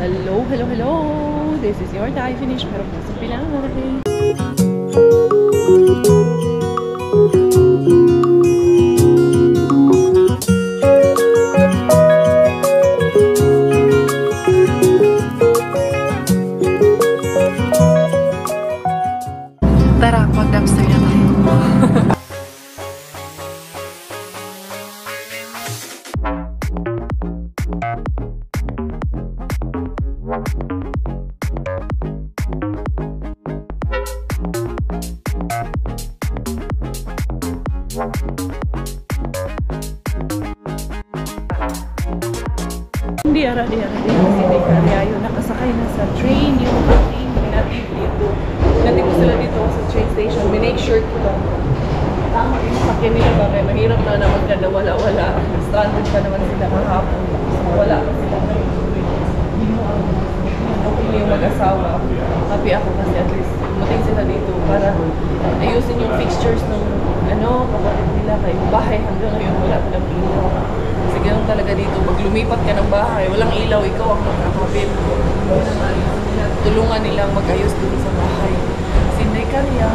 Hello, hello, hello! This is your Thai finish, pero po sa Pinay. Tara, mag-dumpster na tayo. Di ara si Dekaria yun, nakasakay na sa train yung ating native dito. Native ko sila dito sa train station. Minake sure ko lang. Tama yung sakyan nila ba? Kaya mahirap na naman ka na wala-wala. Stranded pa naman sila kahapon. Wala pa sila ngayon. Hindi yung mag-asawa. Happy ako kasi at least muting sila dito para ayusin yung fixtures ng kapatid nila. Kaya yung bahay hanggang ngayon wala pa ng ilaw. Kasi ganun talaga dito. Pag lumipat ka ng bahay, walang ilaw, ikaw ang magkakabit. Tulungan nilang mag-ayos dun sa bahay. Kasi Dekaria,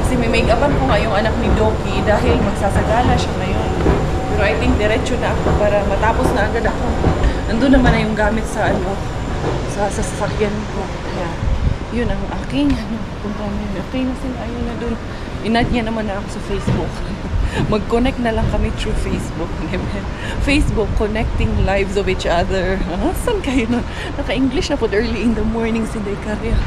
kasi may make-upan ko nga yung anak ni Doki dahil magsasagala siya ngayon. Pero I think diretso na ako para matapos na agad ako. Nandun naman na yung gamit sa sa sasakyan ko. Kaya yun ang aking punta na yun. Okay na sila, ayun na dun. Inad niya naman na ako sa Facebook. Mag-connect na lang kami through Facebook. Facebook, connecting lives of each other. Saan kayo nun? Naka-English na po early in the morning si Dekaria.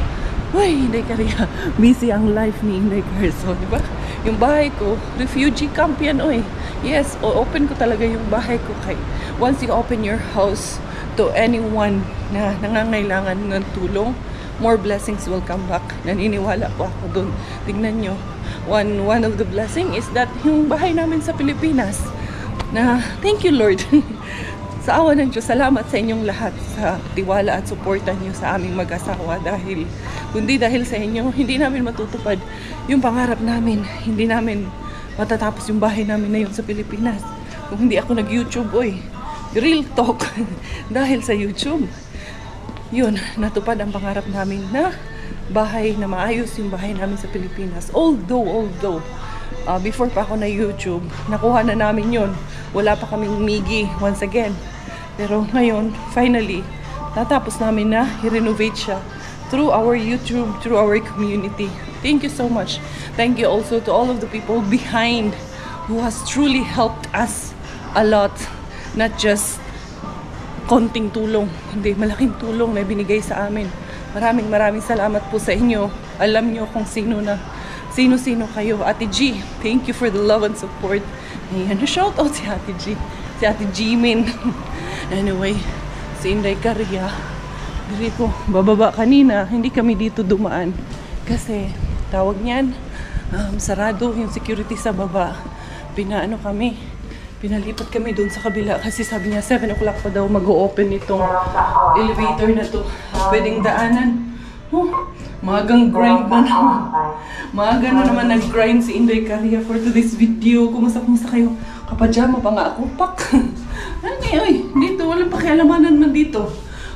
Uy, Dekaria. Busy ang life ni Inday Carson, di ba? Yung bahay ko, refugee camp yan, oy. Yes, open ko talaga yung bahay ko kay. Once you open your house to anyone na nangangailangan ng tulong, more blessings will come back. Naniniwala po ako dun. Tignan nyo. One of the blessing is that yung bahay namin sa Pilipinas na thank you Lord sa awa ng Diyos, salamat sa inyong lahat sa tiwala at suporta nyo sa aming mag-asawa dahil kundi dahil sa inyo hindi namin matutupad yung pangarap namin, hindi namin matatapos yung bahay namin na yun sa Pilipinas kung hindi ako nag-YouTube, oy, real talk. Dahil sa YouTube yun, natupad ang pangarap namin na bahay na maayos yung bahay namin sa Pilipinas. Although before pa ako na YouTube, nakuha na namin yun. Wala pa kaming migi once again. Pero ngayon, finally, natapos namin na i-renovate siya through our YouTube, through our community. Thank you so much. Thank you also to all of the people behind who has truly helped us a lot. Not just konting tulong, hindi, malaking tulong na binigay sa amin. Maraming salamat po sa inyo. Alam nyo kung sino kayo. Ate G, thank you for the love and support. Ayan, shout out si Ate G. Si Ate Jimin. Anyway, si Inday Caria. Dito bababa kanina, hindi kami dito dumaan. Kasi, tawag niyan, sarado yung security sa baba. Pinalipat kami doon sa kabila kasi sabi niya 7 o'clock pa daw mag-o-open itong elevator na to. Pwedeng daanan. Magang grind na naman. Maaga na naman nag-grind si Inday Caria for today's video. Kumusta kayo? Kapajama pa nga ako. Pak! Oy, dito, walang pakialamanan man dito.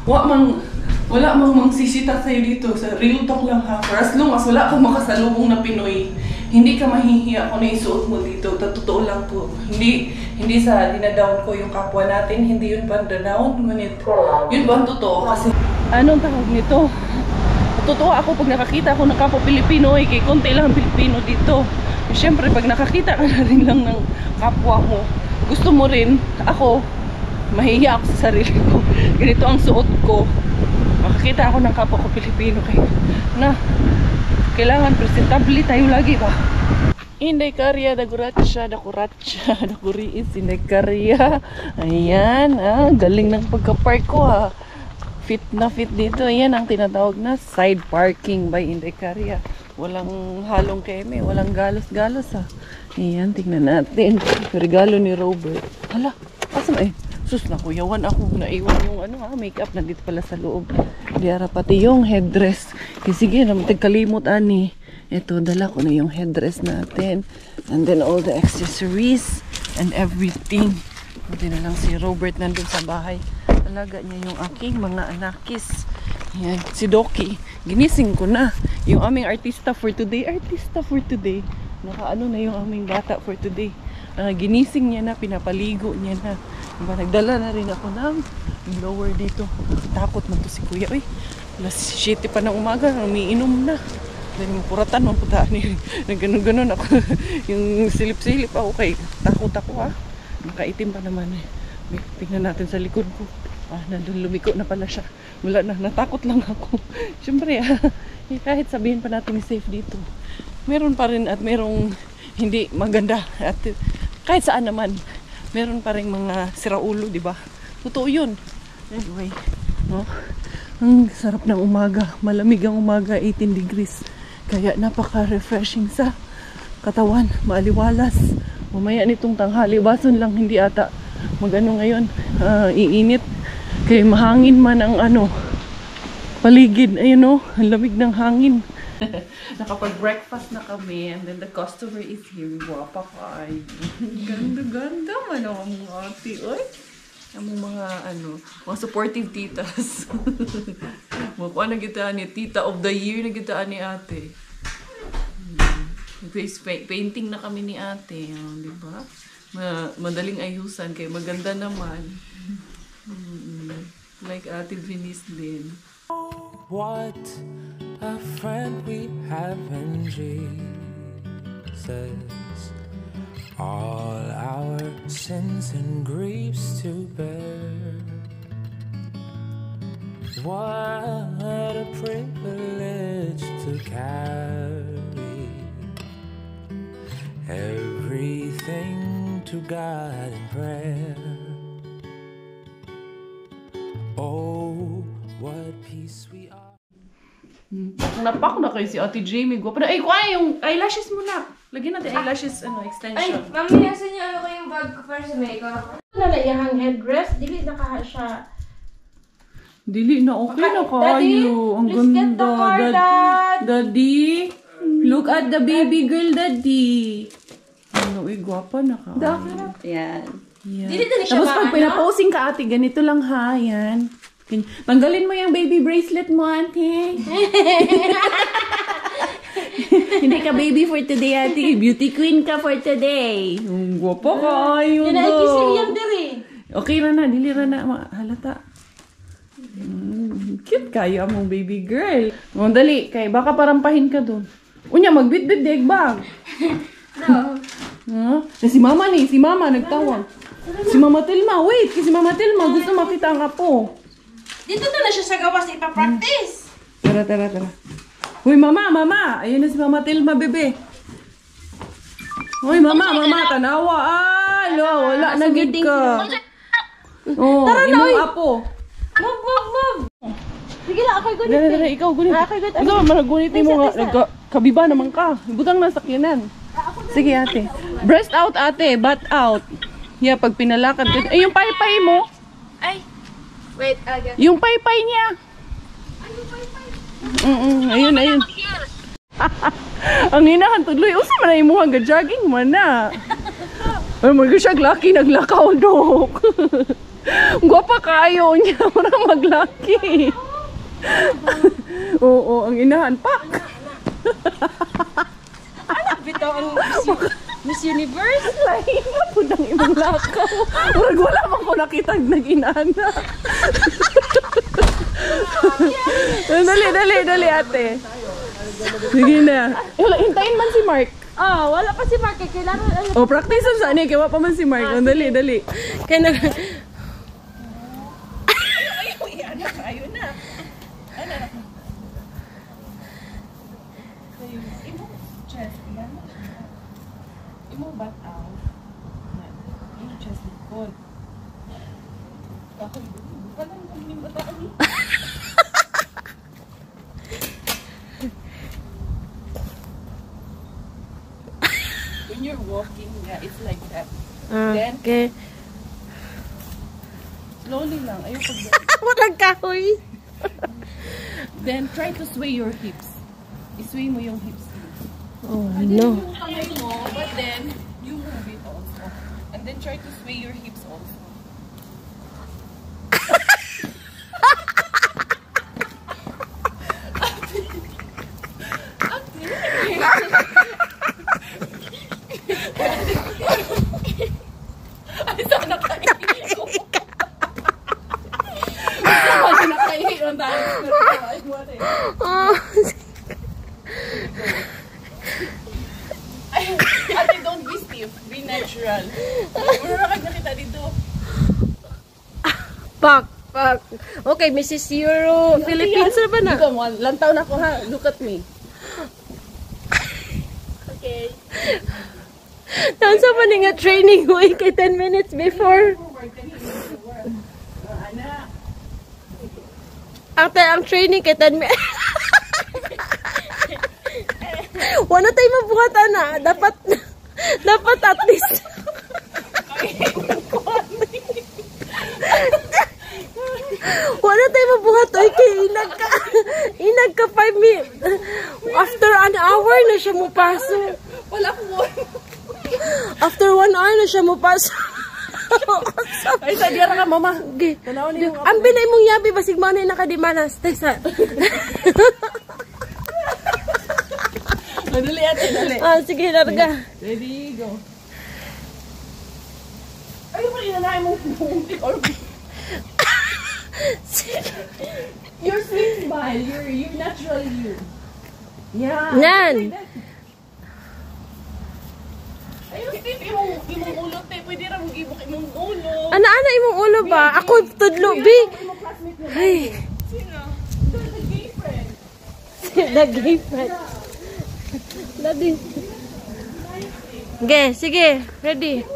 Wala mang sisita sa'yo dito. Sa real talk lang ha. For as long as wala kang makasalubong na Pinoy, hindi ka mahihiya kung naisuot mo dito. Totoo lang po. Hindi sa dinadown ko yung kapwa natin. Hindi yun pa down. Ngunit, yun ba ang totoo? Kasi, anong tawag nito? Totoo ako pag nakakita ako ng kapwa Pilipino. Kay konti lang ang Pilipino dito. Siyempre, pag nakakita ka na rin lang ng kapwa mo, gusto mo rin, ako, mahihiya ako sa sarili ko. Ganito ang suot ko. Makakita ako ng kapwa ko Pilipino. Kailangan presentable tayo lagi ba? Inday Caria, dakuratsa, dakuriis, Inday Caria. Ayan, galing ng pagka-park ko ha. Fit na fit dito. Ayan ang tinatawag na side parking by Inday Caria. Walang halong keme, walang galos-galos ha. Ayan, tingnan natin. Regalo ni Robert. Hala, asan sus, nakuyawan ako. Naiwan yung makeup nandito pala sa loob. Diara pati yung headdress. Sige naman, tagkalimot ani. Ito, dala ko na yung headdress natin. And then all the accessories and everything. Buti na lang si Robert nandun sa bahay. alaga niya yung aking mga anakis. Yan, si Doki. Ginising ko na. Yung aming artista for today. Nakaano na yung aming bata for today. Ginising niya na, pinapaligo niya na. Diba, nagdala na rin ako ng blower dito. Takot man to si kuya. Uy, alas 7 pa ng umaga, umiinom na. Dahil mapuratan, maputaan niya. Nagganon-ganon ako. Yung silip-silip ako kay takot ako ha. Nakaitim pa naman eh. Tingnan natin sa likod ko. Nandun lumiko na pala siya. Wala na, natakot lang ako. Siyempre kahit sabihin pa natin safe dito. Meron pa rin at merong hindi maganda. At kahit saan naman, meron pa rin mga siraulo, di ba? Totoo yun. Anyway, no? Ang sarap ng umaga. Malamig ang umaga, 18 degrees. Kaya napaka-refreshing sa katawan. Maaliwalas. Mamaya nitong tanghali, bason lang hindi ata magano ngayon. Iinit. Kaya mahangin man ang paligid. Ayun ang lamig ng hangin. Nakapag-breakfast na kami and then the customer is here. Guwapa ka ay. Ganda-ganda man ang mga ate. Oy, ang mga mga supportive titas. Makuha na kita ni Tita of the Year na kita ni ate. Face painting na kami ni ate. Di ba? Madaling ayusan kaya maganda naman. Like Ate Venice din. What a friend we have in Jesus. All our sins and griefs to bear. What a privilege to carry everything to God in prayer. Oh, what peace we are. Napak na kayo si Ate Jamie. Gwapo na. Ay, kuha yung eyelashes mo na. Lagyan natin eyelashes extension. Ay, mami, nasa niyo ko yung bag ko para sa makeup. Nalayahang headdress, dili nakaha siya. Dili na okay na Daddy, kayo. Ang please get the ganda. car, Dad. Daddy, look at the baby girl, Daddy. Gwapa na ka. Yan. Yan. Dili na siya Tapos pag pinaposing ka, ate, ganito lang ha. Yan. Tanggalin mo yung baby bracelet mo, ate. Hindi ka baby for today, ate. Beauty queen ka for today. Ang gwapa ka. Ayun Yan ay kisiyang diri. Okay na na. Dili na na. Halata. Cute kayo among baby girl. Dali. Kay baka parampahin ka doon. Unya, magbit-bit deg bag. No. Si mama ni. Si mama nagtawag. Si Mama Tilma. Wait. Kasi Mama Tilma gusto makita ang apo. Dito na siya sa gawas ipapractice. Tara. Uy, mama. Ayun na si Mama Tilma, bebe. Uy, mama. Tanawa. Wala na gid ka. Oh, imong apo. Move. Sige lang, ako'y gunit. Dara, ikaw gunit. Ako'y gunit. Ikaw, maragunit mo nga. Kabiba naman ka. Ibutang na sakyanan. Sige, ate. Breast out, ate. Butt out. Yeah, pag pinalakad ka. Ay, yung paypay mo. Ay. Wait, again. Yung paypay niya. Ayun. Ang hinahan tuloy. Usa man na imuhang ga-jogging man na. Ay, mag-siya laki. Naglakaw, dok. Gwapa kayo niya. Marang maglaki. Oo, ang inahan. Pak! Bitaw ang Miss Universe. Lain na po ng ibang lakaw. Wala man ko nakita nag-inana. Dali, ate. Sige na. Hintayin man si Mark. Wala pa si Mark. Kailangan Practice sa niya. Kaya pa man si Mark. Dali. Kaya na. Ayun na. Imong back out. Yung chest likod. Ako, parang kaming bataan ni. When you're walking, it's like that. Then, Okay. slowly lang. Ayaw pag... Walang kahoy. Then, try to sway your hips. I-sway mo yung hips. Oh, And then, no. yung kamay mo, but then, you move it also. And then, try to sway your hips also. Ate, don't be stiff. Be natural. Puro na kayo nakita dito. Pak. Okay, Mrs. Euro. Philippines na ba na? Ikaw mo, lantaw na ko ha. Look at me. Okay. Nasa pa nga training ko kay 10 minutes before. Ang training kay 10 minutes. Wala tayo mabuhat, ana. Dapat at least. Wala tayo mabuhat. Oy, kay inag ka 5 minutes. After an hour na siya mupasok. Wala ko mo. After 1 hour na siya mupasok. Ay, sa diya ka, mama. Ang binay mong yabi, basig mo na nakadimanas. Tesa. Dali ate, dali. Sige, larga. Ready, go. Ay, pa inanahin mo. You're sweet smile. You're natural you. Yeah. Yan. Ayun, Steve, imong ulo, te. Pwede ra mong ibok imong ulo. Ana imong ulo ba? Ako tudlo, bi. Ay. Sino? The gay friend. The gay friend. Ladi. Sige. Ready.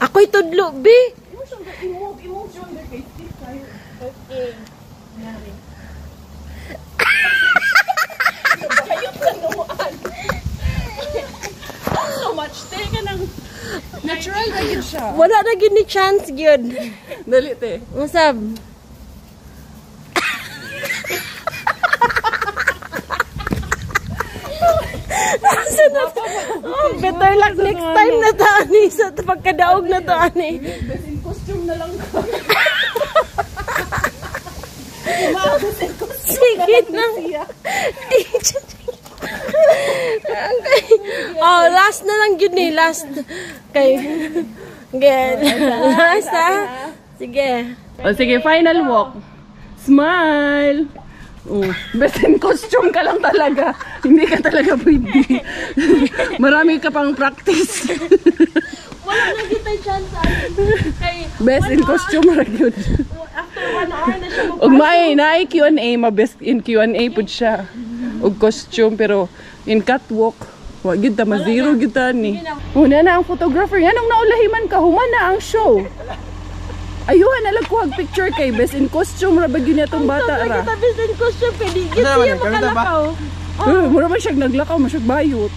Ako'y tudlo, bi. Imong shoulder kay Steve tayo. Okay. Nari. Kayot ka nuan. So much. Te ka ng natural na yun siya. Wala na gid ni chance gyud. Dali, te. Usab. Better luck next time na to, ani. Sa pagkadaog na to, ani. Best in costume na lang ka. Sige na. Oh, last na lang yun eh. Last. Okay. Last ha. Sige. O sige, final walk. Smile. Oh, best in costume ka lang talaga. Hindi ka talaga pwede. Marami ka pang practice. Wala na kita chance. Best in costume ra gyud. After 1 hour na siya Og may naay Q&A, ma-best in Q&A pud siya. Og costume pero in catwalk wa gyud ta ma-zero gyud ta ni. Una na ang photographer. Yanong naulahiman ka, human na ang show. Ayuhan nalag ko ang picture kay best in costume ra bagyo niya tong bata ra. Kita best in costume kay di siya makalakaw. Mura man siya naglakaw, masyag bayot.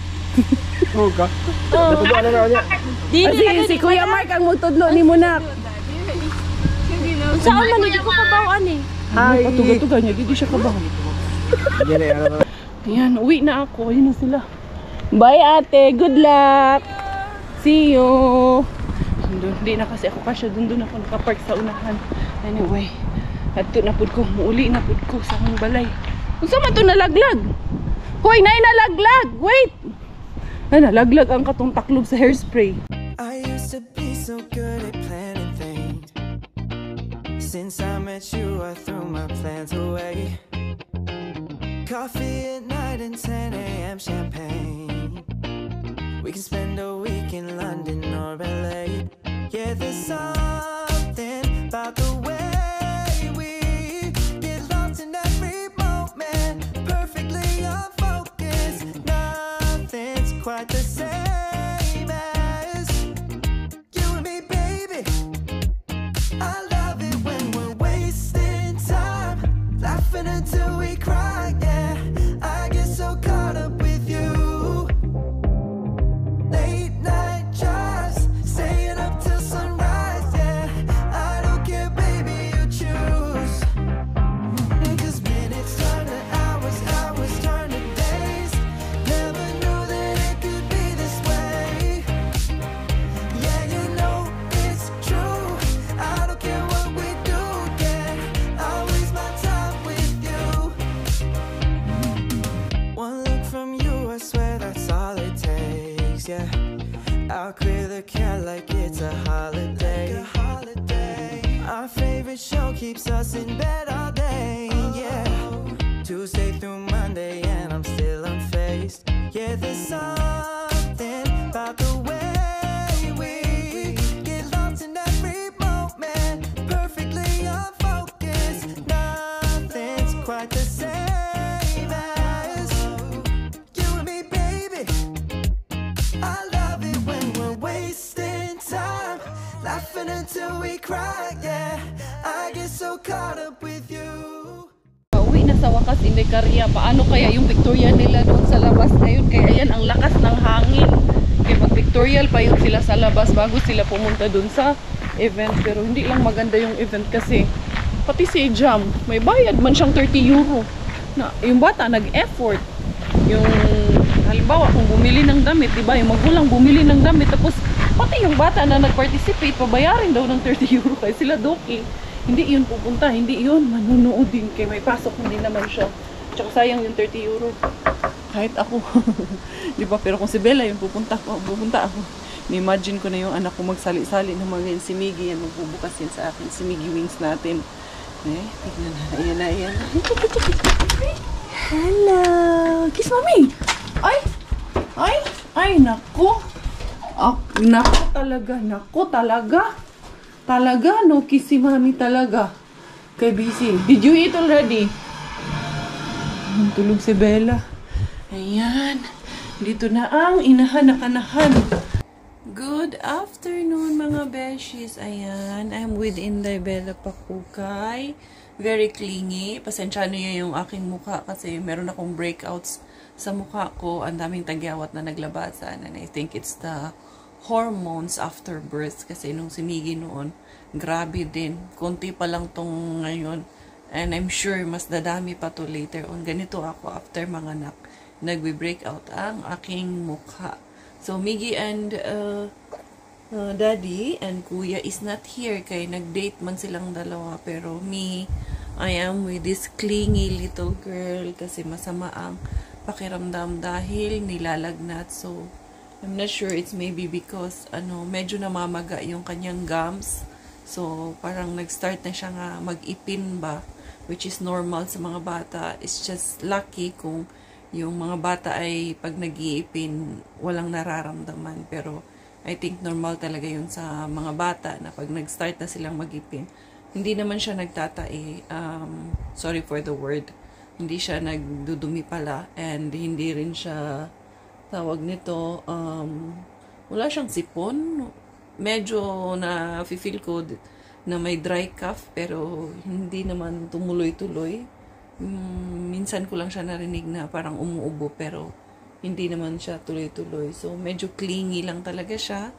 Oo ka? Natubuan na na niya. Si Kuya Mark ang mutudlo ni Munak. Saan man hindi ko kabawaan eh. Ay, patuga-tuga niya, di siya kabahan. Yan eh, ano na. Ayan, uwi na ako. Ayun na sila. Bye ate, good luck. See you. Hindi na kasi ako kasya. Doon ako nakapark sa unahan. Anyway, ato na pud ko. Muuli na pud ko sa akong balay. Kung saan man ito nalaglag? Hoy, nalaglag! Wait! Nalaglag ang katong taklog sa hairspray. I used to be so good at planning things. Since I met you, I threw my plans away. Coffee at night and 10 a.m. champagne. We can spend a week in London or LA. Yeah, there's something about the way we get lost in every moment. Perfectly unfocused. Nothing's quite the same as you and me, baby. I love it when we're wasting time, laughing until we cry, yeah. I get so caught up with you. Late night drives, staying up till sunrise, yeah. I don't care, baby, you choose. 'Cause minutes turn to hours, hours turn to days. Never knew that it could be this way. Yeah, you know it's true. I don't care what we do, yeah. I'll waste my time with you. One look from you, I swear that's all it takes, yeah. I'll clear the cat like it's a holiday. Our favorite show keeps us in bed all day, yeah. Tuesday through Monday and I'm still unfazed. Yeah, there's something about the way we get lost in every moment, perfectly unfocused. Nothing's quite the same as you and me, baby. I love it when we're wasting time, laughing until we cry, yeah. I get so caught up with you. Pauwi na sa wakas, Inday Caria. Paano kaya yung pictorial nila doon sa labas ngayon? Kaya ayan, ang lakas ng hangin. Kaya mag-pictorial pa yun sila sa labas bago sila pumunta doon sa event. Pero hindi lang maganda yung event kasi pati si Jam, may bayad man siyang 30 euro. Na, yung bata nag-effort. Yung, halimbawa, kung bumili ng damit, diba? Yung magulang bumili ng damit, tapos pati yung bata na nag-participate, pabayarin daw ng 30 euro kaya sila Doki. Hindi yun pupunta, hindi yun manunood din kay may pasok, hindi naman siya. Tsaka sayang yung 30 euro. Kahit ako. Di ba? Pero kung si Bella yung pupunta ako. Ni-imagine ko na yung anak ko magsali-sali ng mga yun. Si Miggy yan, magbubukas yan sa akin. Si Miggy Wings natin. Tignan na. Ayan na, ayan. Hello! Kiss mommy! Ay, naku! Naku talaga. Talaga, no? Kiss si mami talaga. Kay busy. Did you eat already? Tulog si Bella. Ayan. Dito na ang inahan-anahan. Good afternoon, mga beshies. Ayan. I'm with Inday Bella Pakukay. Very clingy. Pasensya niyo yung aking mukha kasi meron akong breakouts sa mukha ko. Ang daming tagyawat na naglabasan. And I think it's the hormones after birth kasi nung si Miggy noon, grabe din. Konti pa lang tong ngayon. And I'm sure mas dadami pa to later on. Ganito ako after mga anak. Nagbe-breakout ang aking mukha. So Miggy and Daddy and Kuya is not here kay nag-date man silang dalawa. Pero me, I am with this clingy little girl kasi masama ang pakiramdam dahil nilalagnat. So I'm not sure, it's maybe because medyo namamaga yung kanyang gums. So parang nag-start na siya nga mag-ipin ba, which is normal sa mga bata. It's just lucky kung yung mga bata ay pag nag-iipin walang nararamdaman. Pero I think normal talaga yun sa mga bata na pag nag-start na silang mag-ipin. Hindi naman siya nagtatae. Sorry for the word. Hindi siya nagdudumi pala and hindi rin siya tawag nito, wala siyang sipon. Medyo na-feel ko na may dry cough, pero hindi naman tumuloy-tuloy. Minsan ko lang siya narinig na parang umuubo, pero hindi naman siya tuloy-tuloy. So, medyo clingy lang talaga siya.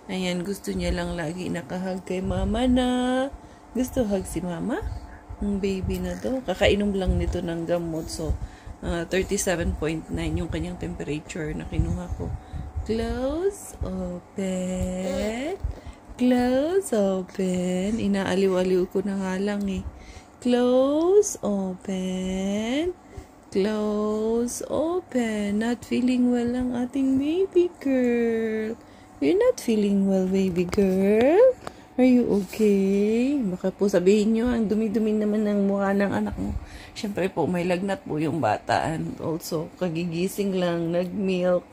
Ayan, gusto niya lang lagi nakahag kay mama na. Gusto hug si mama? Ang baby na to. Kakainom lang nito ng gamot. So, 37.9 yung kanyang temperature na kinuha ko. Close, open. Close, open. Inaaliw-aliw ko na nga lang eh. Close, open. Close, open. Not feeling well ang ating baby girl. You're not feeling well, baby girl? Are you okay? Baka po sabihin nyo, ang dumi-dumi naman ng mukha ng anak mo. Siyempre po, may lagnat po yung bata. And also, kagigising lang, nag-milk.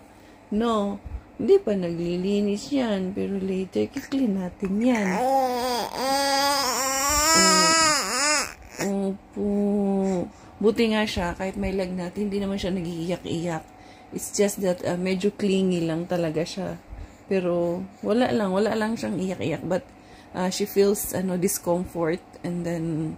No, hindi pa naglilinis yan. Pero later, kiklin natin yan. Opo. Buti nga siya, kahit may lagnat, hindi naman siya nagiiyak-iyak. It's just that medyo clingy lang talaga siya. Pero wala lang siyang iyak-iyak. But she feels discomfort, and then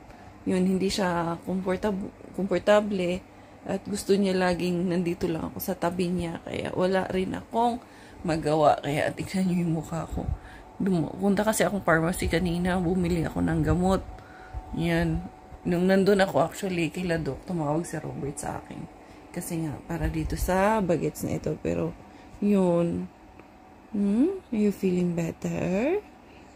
yun, hindi siya komportable at gusto niya laging nandito lang ako sa tabi niya, kaya wala rin akong magawa. Kaya tingnan niyo yung mukha ko. Punta kasi akong pharmacy kanina, bumili ako ng gamot. Yan, nung nandun ako actually kila Doc, tumawag si Robert sa akin kasi nga para dito sa bagets na ito. Pero yun, are you feeling better?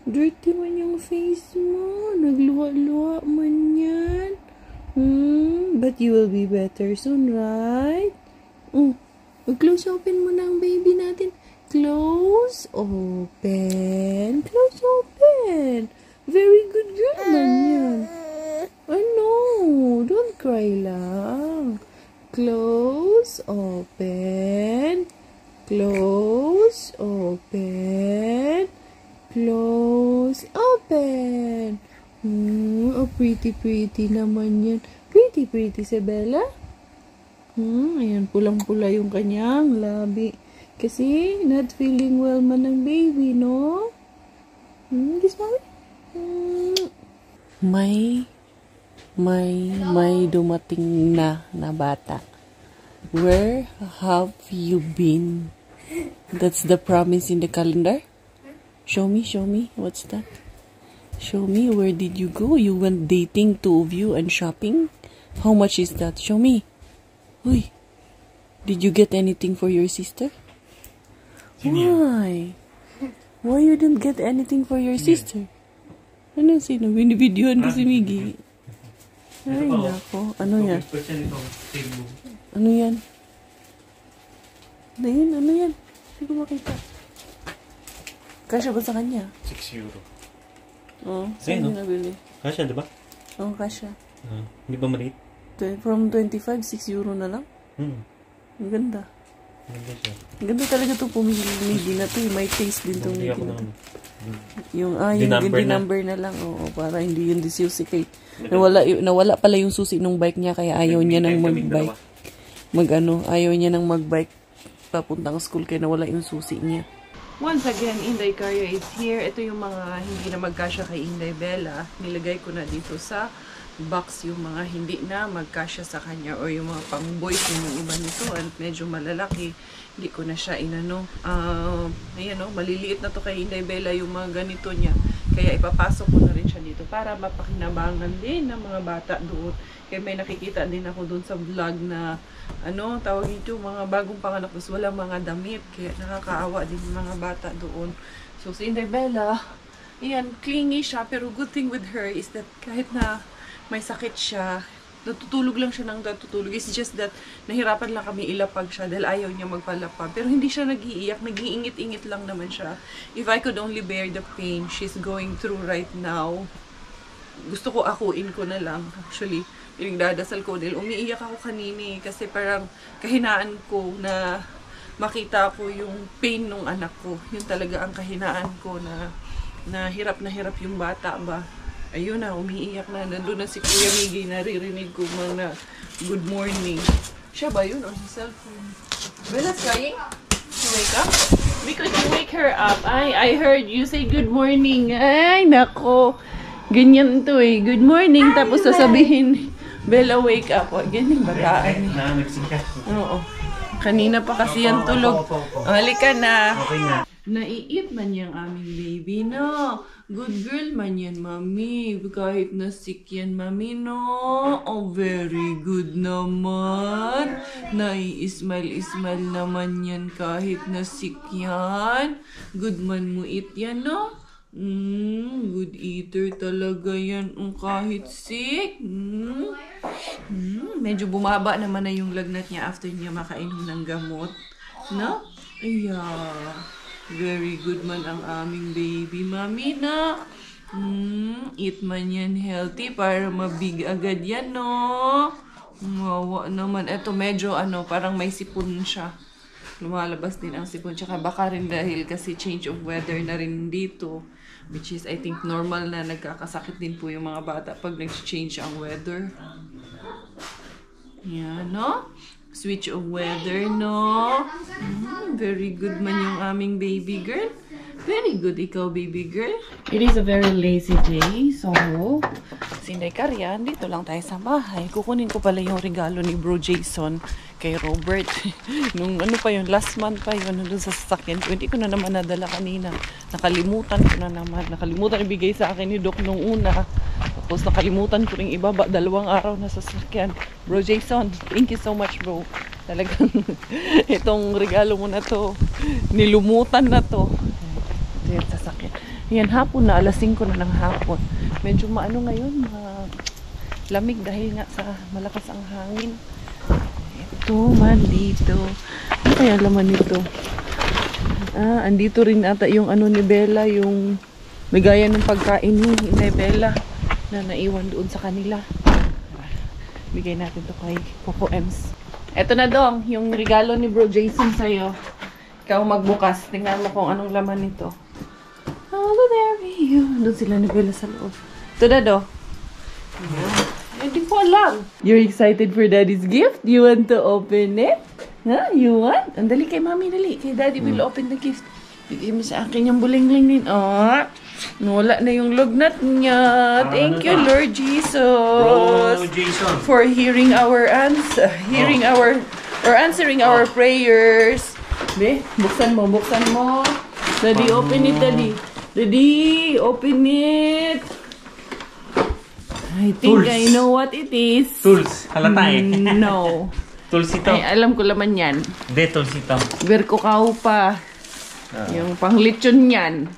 Dirty man yung face mo. Nagluwa-luwa man yan. But you will be better soon, right? Close open mo na ang baby natin. Close open. Close open. Very good girl man yan. Don't cry lang. Close, open, close, open, close, open. Oh, pretty naman yan. Pretty si Bella. Ayan, pulang-pula yung kanyang labi. Kasi, not feeling well man ng baby, no? Kiss mommy? May dumating na bata. Where have you been? That's the promise in the calendar? Show me. What's that? Show me, where did you go? You went dating, 2 of you, and shopping? How much is that? Show me. Uy, did you get anything for your sister? Why? Why you didn't get anything for your sister? Ano sino? Binibidyohan ko si Miggy. Ay, nako. Ano yan? Ano yan? Ano yan? Hindi ko makita. Kasya ba sa kanya? 6 euro. Oo, saan yung nabili? Kasya, diba? Oo, kasya. Hindi ba maliit? From 25, 6 euro na lang. Ang ganda. Ang ganda talaga itong pumili na ito. May taste din itong Miggy na ito. Yung number na lang. Oo, para hindi yun disusi kay... Nawala pala yung susi ng bike niya kaya ayaw niya nang mag-bike. Ayaw niya nang mag-bike papuntang school kaya nawala yung susi niya. Once again, Inday Carya is here. Ito yung mga hindi na magkasya kay Inday Bella. Nilagay ko na dito sa box yung mga hindi na magkasya sa kanya or yung mga pang-boys yung iba nito at medyo malalaki. Hindi ko na siya inano. Ayan o, maliliit na to kay Inday Bella yung mga ganito niya. Kaya ipapasok ko na rin siya dito para mapakinabangan din ng mga bata doon. Kaya may nakikita din ako doon sa vlog na tawag ito, mga bagong panganak tapos wala mga damit. Kaya nakakaawa din yung mga bata doon. So si Inday Bella, ayan, clingy siya. Pero good thing with her is that kahit na may sakit siya, natutulog lang siya ng natutulog. It's just that nahirapan lang kami ilapag siya dahil ayaw niya magpalapag. Pero hindi siya nag-iiyak, nag-iingit-ingit lang naman siya. If I could only bear the pain she's going through right now, gusto ko akuin ko na lang. Actually, pinagdadasal ko dahil umiiyak ako kanina kasi parang kahinaan ko na makita ko yung pain ng anak ko. Yun talaga ang kahinaan ko na hirap yung bata ba. Ayun na, umiiyak na. Nandun na si Kuya Miggy, naririnig ko mga good morning. Siya ba yun? Or sa cellphone? Bella's crying? You wake up? Because you wake her up. I heard you say good morning. Ay, nako. Ganyan to eh. Good morning. Tapos sasabihin, Bella, wake up. O, ganyan bataan. Oo. Kanina pa kasi yan tulog. Halika na. Okay na. Naiit man yung aming baby, no? Good girl man yan, mami. Kahit na sick yan, mami, no? Oh, very good naman. Nai-smile naman yan kahit na sick yan. Good man mo eat yan, no? Good eater talaga yan kahit sick. Medyo bumaba naman na yung lagnat niya after niya makainom ng gamot. No? Ayan. Very good man ang aming baby, mami, na. Eat man yan healthy para mabig agad yan, no? Mawa naman. Eto medyo parang may sipon siya. Lumalabas din ang sipon. Tsaka baka rin dahil kasi change of weather na rin dito. Which is, I think, normal na nagkakasakit din po yung mga bata pag nag-change ang weather. Yan, no? Switch of weather, no? Very good man yung aming baby girl. Very good ikaw, baby girl. It is a very lazy day. So, si Inday Carya, dito lang tayo sa bahay. Kukunin ko pala yung regalo ni Bro Jason kay Robert. Nung pa yun, last month pa yun, nandun sa sasakyan ko. Hindi ko na naman nadala kanina. Nakalimutan ko na naman. Nakalimutan ibigay sa akin ni Doc nung una. Tapos nakalimutan ko rin ibaba. 2 araw na sa sasakyan. Bro Jason, thank you so much, bro. Talagang itong regalo mo na to, nilumutan na to. Ito yung sasakyan. Yan, hapon na. Alas 5 na ng hapon. Medyo maano ngayon, lamig dahil nga sa malakas ang hangin. Ito man dito. Ano kaya laman nito? Andito rin ata yung ni Bella, yung bigaya ng pagkain ni Bella na naiwan doon sa kanila. Bigay natin to kay Coco Ems. Eto na dong, yung regalo ni Bro Jason sa'yo. Ikaw magbukas. Tingnan mo kung anong laman nito. Oh, there you. Doon sila ni Bella sa loob. Ito na do. Hindi ko alam. You're excited for Daddy's gift? You want to open it? Huh? You want? Andali kay Mami, dali. Kay Daddy will open the gift. Bigay mo sa akin yung buling-ling din. Oh, wala na yung lognat niya. Thank you, Lord Jesus. Bro, Jason. For hearing our answering our prayers. Be, buksan mo. Daddy, open it, Daddy. Daddy, open it. I think Tools. I know what it is. Tools. Halata eh. No. Tools ito. Ay, alam ko laman yan. Hindi, tools ito. Berkokao pa. Yung panglitsyon yan.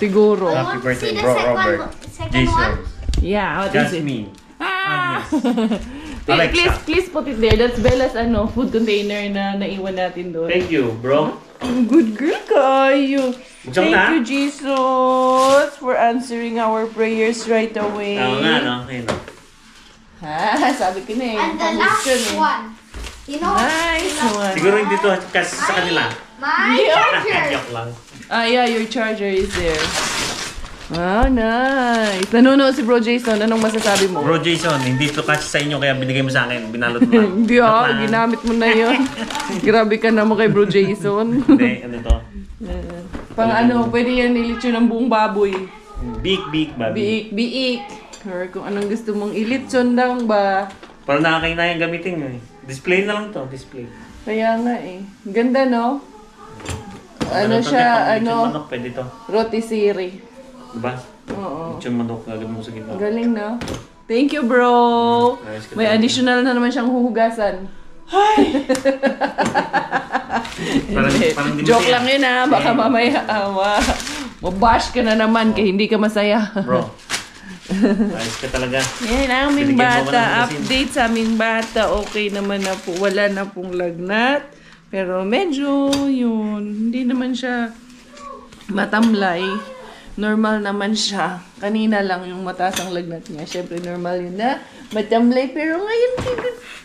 Siguro. Happy birthday, bro, Robert. Jason. Yeah, what is it? Jasmine. Ah! Alexa. Please put it there. That's Bella's food container na naiwan natin doon. Thank you, bro. Good girl kayo. Buksan Thank na. you, Jesus, for answering our prayers right away. Oo nga, no? Okay, no? Sabi ko na eh. And the last one. You know, Nice one. Siguro hindi to kasi sa kanila. my charger. Joke lang. Ah, yeah, your charger is there. Wow, nice. Nanonood si Bro Jason. Anong masasabi mo? Bro Jason, hindi to kasi sa inyo kaya binigay mo sa akin. Binalot mo lang. Hindi ginamit mo na yun. Grabe ka naman kay Bro Jason. Hindi, ano to? Pang pwede yan nilitsyon ng buong baboy. Big, babi. Biik. Or kung anong gusto mong ilitsyon lang ba. Parang nakakainayang gamitin eh. Display na lang to, display. Kaya nga eh. Ganda, no? Ano to, siya, pang lechon manok, pwede to. rotisserie. Diba? Oo. Lechon manok, gagawin mo sa gitna. Galing, no? Thank you, bro! Ayos ka May talaga. additional na naman siyang huhugasan. Parang di Joke masaya. lang yun, ha? Baka mamaya, mabash ka na naman kaya hindi ka masaya. Bro, ayos ka talaga. Yan, aming Binigyan mo bata. ng magasin. Update sa aming bata. Okay naman na po. Wala na pong lagnat. Pero medyo, yun, hindi naman siya matamlay. Normal naman siya. Kanina lang yung mataas ang lagnat niya. Siyempre, normal yun na matamlay. Pero ngayon,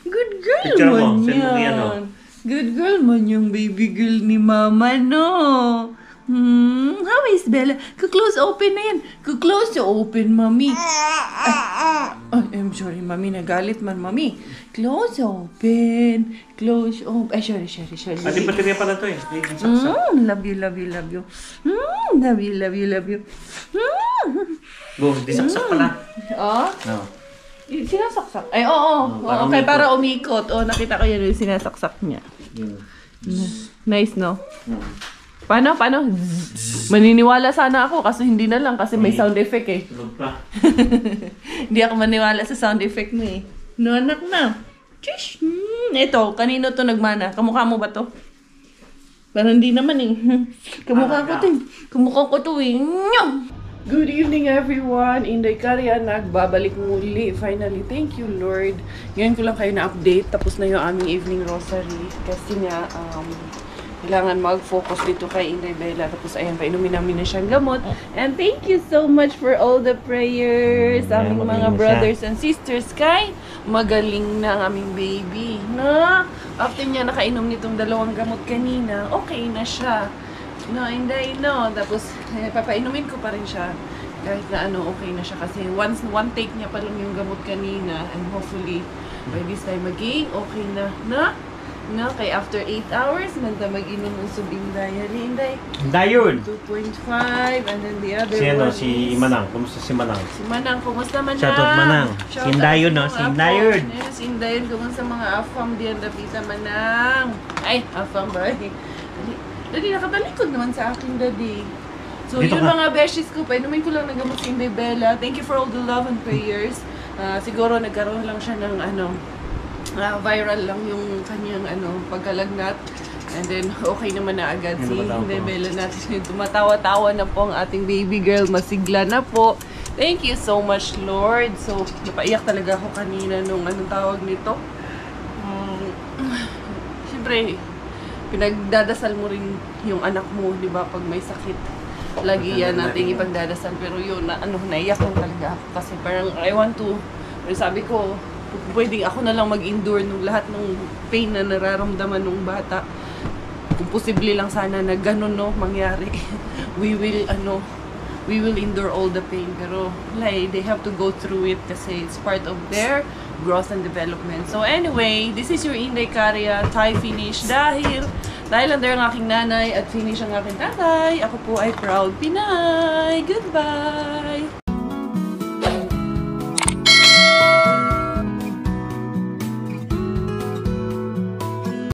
good girl Picture mo. man Send mo yan, yan. no? Good girl man yung baby girl ni Mama, no? How is Bella? Ku-close open na yan. Ku-close open, Mami. I'm sorry, Mami. Nagalit man, Mami. Close open. Close open. Ay, sorry. At yung baterya pala to eh. Saksak. Love you. Love you. Go, di saksak pala. Oh? No. Sinasaksak. Ay, oo. parang Okay, umikot. para umikot. Oh, nakita ko yan yung sinasaksak niya. Yun. Nice, no? Paano? Maniniwala sana ako kasi hindi na lang kasi may sound effect eh. Tulog pa. Hindi ako maniwala sa sound effect mo eh. No, anak na. Chish! Ito, kanino to nagmana? Kamukha mo ba to? Parang hindi naman eh. Kamukha ko to eh. Nyam! Good evening everyone! Inday Karya, nagbabalik muli. Finally, thank you Lord. Ngayon ko lang kayo na-update. Tapos na yung aming evening rosary. Kasi nga, kailangan mag-focus dito kay Inday Bella. Tapos ayan, painumin namin na siyang gamot. And thank you so much for all the prayers. Aming mga brothers and sisters kay magaling na ang aming baby. No? After niya nakainom nitong 2 gamot kanina, okay na siya. No, Inday, no. Tapos, papainumin ko pa rin siya. Kahit na okay na siya. Kasi one take niya pa lang yung gamot kanina. And hopefully, by this time maging okay na. No? Kay after 8 hours, nanda mag-inom ng subing diary. Inday, Dayun! 2.5. And then the other Si one si is... Manang. Kumusta si Manang? Si Manang, kumusta Manang? Shout out, Manang. Si Indayon, no? Si Indayon. Yes, si Indayon. Kumusta mga afam diyan, Dapita Manang? Ay, afam ba? Daddy, nakatalikod naman sa akin, Daddy. So, Dito yun ka. mga besties ko, painumin ko lang ng gamot si Inday Bella. Thank you for all the love and prayers. Siguro nagkaroon lang siya ng viral lang yung kanyang pagkalagnat. And then, okay naman na agad si Inday Bella natin. Tumatawa-tawa na po ang ating baby girl. Masigla na po. Thank you so much, Lord. So, napaiyak talaga ako kanina nung anong tawag nito. Siyempre, pinagdadasal mo rin yung anak mo, di ba, pag may sakit. Lagi yan nating ipagdadasal. Pero yun, naiyak lang talaga ako. Kasi parang, I want to, pero sabi ko, pwedeng ako na lang mag-endure nung lahat ng pain na nararamdaman ng bata. Kung posible lang sana na ganun, no, mangyari. We will endure all the pain. Pero, like, they have to go through it kasi it's part of their growth and development. So, anyway, this is your Inday Karya Thai finish. Dahil under ang aking nanay at finish ang aking tatay, ako po ay proud Pinay. Goodbye!